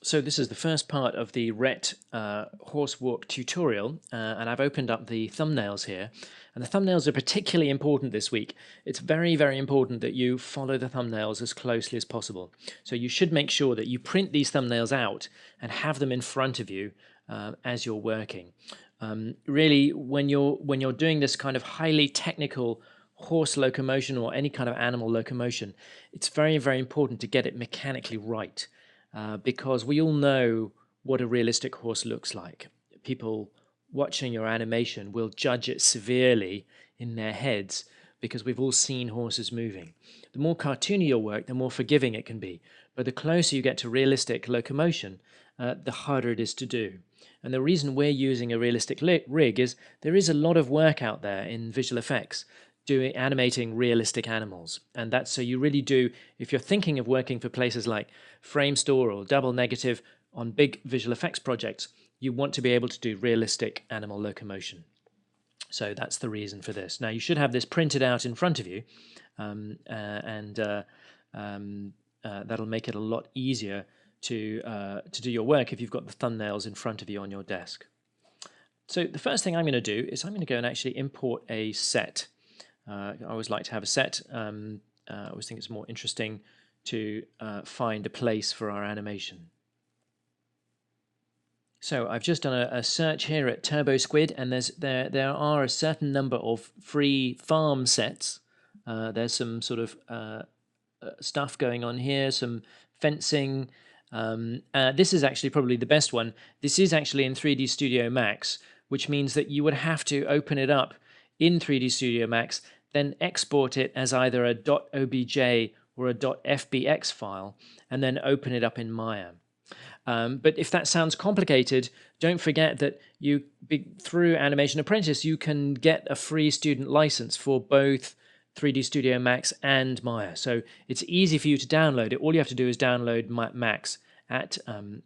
So this is the first part of the Rhett horse walk tutorial, and I've opened up the thumbnails here. And the thumbnails are particularly important this week. It's very, very important that you follow the thumbnails as closely as possible. So you should make sure that you print these thumbnails out and have them in front of you as you're working. Really, when you're doing this kind of highly technical horse locomotion or any kind of animal locomotion, it's very, very important to get it mechanically right. Because we all know what a realistic horse looks like. People watching your animation will judge it severely in their heads because we've all seen horses moving. The more cartoony your work, the more forgiving it can be. But the closer you get to realistic locomotion, the harder it is to do. And the reason we're using a realistic rig is there is a lot of work out there in visual effects animating realistic animals. And that's so you really do, if you're thinking of working for places like Framestore or Double Negative on big visual effects projects, you want to be able to do realistic animal locomotion. So that's the reason for this. Now you should have this printed out in front of you, and that'll make it a lot easier to do your work if you've got the thumbnails in front of you on your desk. So the first thing I'm going to do is I'm going to go and actually import a set. I always like to have a set. I always think it's more interesting to find a place for our animation. So I've just done a search here at TurboSquid, and there are a certain number of free farm sets. There's some sort of stuff going on here, some fencing. This is actually probably the best one. This is actually in 3D Studio Max, which means that you would have to open it up in 3D Studio Max, then export it as either a .obj or a .fbx file, and then open it up in Maya. But if that sounds complicated, don't forget that through Animation Apprentice, you can get a free student license for both 3D Studio Max and Maya. So it's easy for you to download it. All you have to do is download Max at the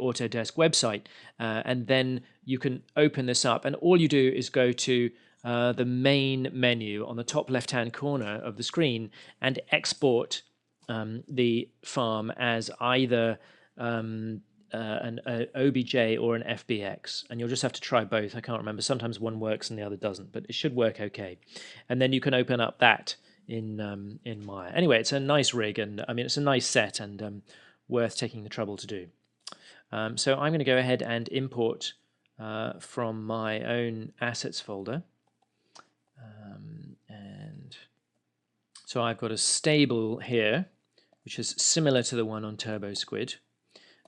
Autodesk website, and then you can open this up. And all you do is go to the main menu on the top left-hand corner of the screen and export the farm as either an OBJ or an FBX, and you'll just have to try both. I can't remember. Sometimes one works and the other doesn't, but it should work okay. And then you can open up that in Maya. Anyway, it's a nice rig, and I mean it's a nice set and worth taking the trouble to do. So I'm going to go ahead and import from my own assets folder, and so I've got a stable here, which is similar to the one on TurboSquid.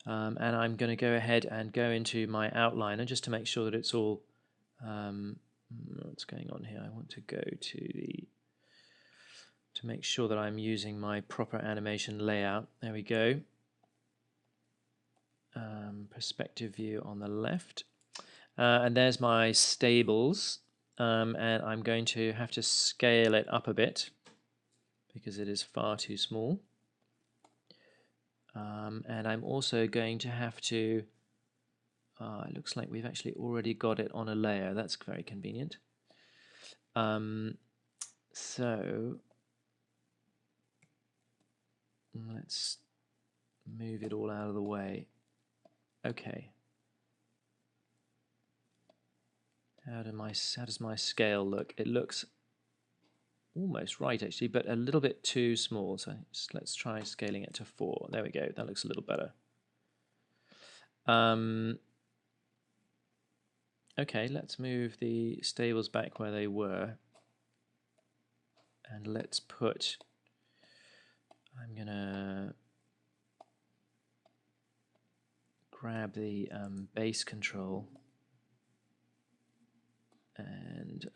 And I'm going to go ahead and go into my outliner just to make sure that it's all, what's going on here? I want to go to make sure that I'm using my proper animation layout. There we go. Perspective view on the left. And there's my stables. And I'm going to have to scale it up a bit because it is far too small. And I'm also going to have to, it looks like we've actually already got it on a layer. That's very convenient. So let's move it all out of the way. Okay. How does my scale look? It looks almost right actually, but a little bit too small. So let's try scaling it to 4. There we go. That looks a little better. Okay, let's move the stables back where they were, and let's put. I'm gonna grab the base control and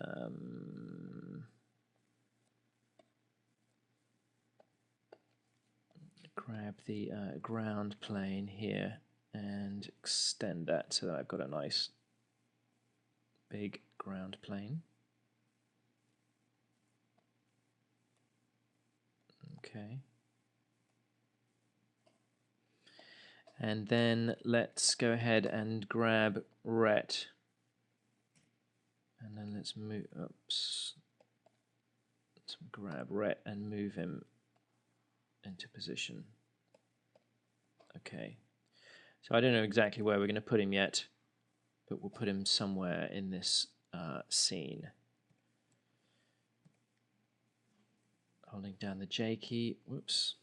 grab the ground plane here and extend that so that I've got a nice big ground plane. Okay. And then let's go ahead and grab Rhett. And then let's move, oops. Let's grab Rhett and move him into position. Okay, so I don't know exactly where we're going to put him yet, but we'll put him somewhere in this scene. Holding down the J key, whoops,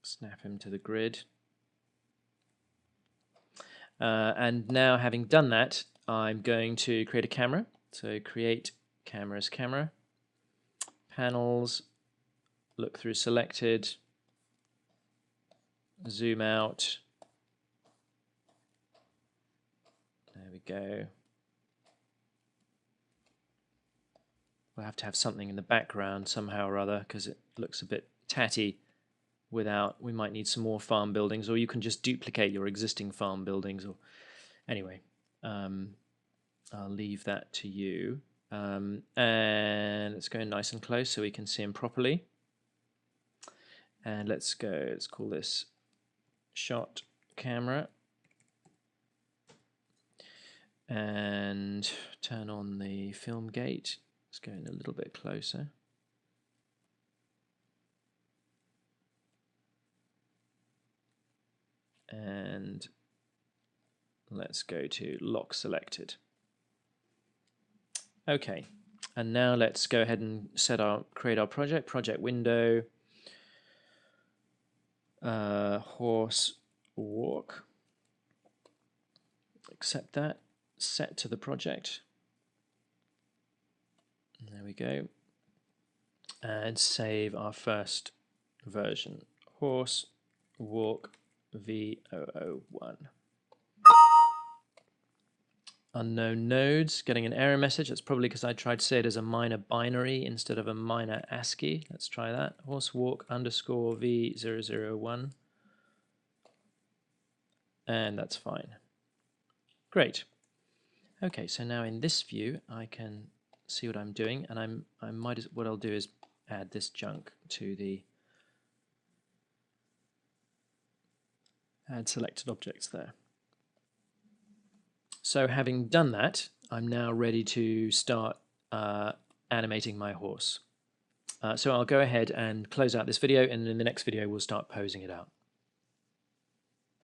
snap him to the grid. And now, having done that, I'm going to create a camera. So create cameras, camera, panels, look through selected, zoom out. There we go. We'll have to have something in the background somehow or other because it looks a bit tatty without. We might need some more farm buildings, or you can just duplicate your existing farm buildings. Or anyway, I'll leave that to you. And let's go nice and close so we can see him properly. And let's call this shot camera. And turn on the film gate. Let's go in a little bit closer. And let's go to lock selected. Okay, and now let's go ahead and create our project window, horse walk. Accept that, set to the project. There we go. And save our first version, horse walk V001. Unknown nodes, getting an error message. That's probably because I tried to say it as a minor binary instead of a minor ASCII. Let's try that. Horse walk underscore V001. And that's fine. Great. Okay, so now in this view, I can see what I'm doing, and what I'll do is add this junk to the add selected objects there. So having done that, I'm now ready to start animating my horse. So I'll go ahead and close out this video, and in the next video we'll start posing it out.